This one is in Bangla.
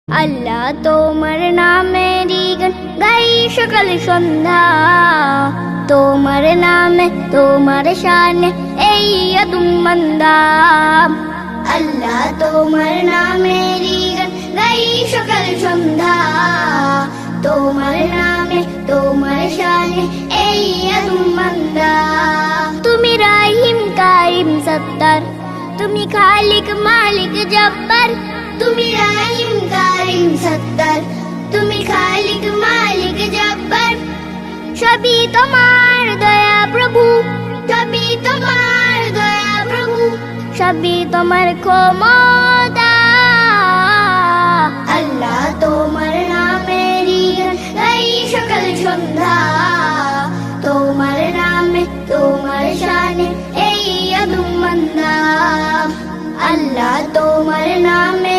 আল্লাহ তোমার নামেরই গান গাই সকাল সন্ধ্যা, তোমার নামে তোমার শানে এই আদম বান্দা। আল্লাহ তোমার নামেরই গান গাই সকাল সন্ধ্যা, তোমার নামে তোমার শানে এই আদম বান্দা। তুমি রাহিম কারিম সত্তার, তুমি খালিক মালিক জব্বার। তুমি রাহিম কারিম সত্তার, তুমি খালিক মালিক জব্বার। সবই তোমার দয়া প্রভু, সবই তোমার দয়া প্রভু, সবই তোমার ক্ষমতা। আল্লাহ তোমার নামেরই গাই সকাল সন্ধ্যা, তোমার নামে তোমার শানে এই আদম বান্দা। আল্লাহ তোমার নামে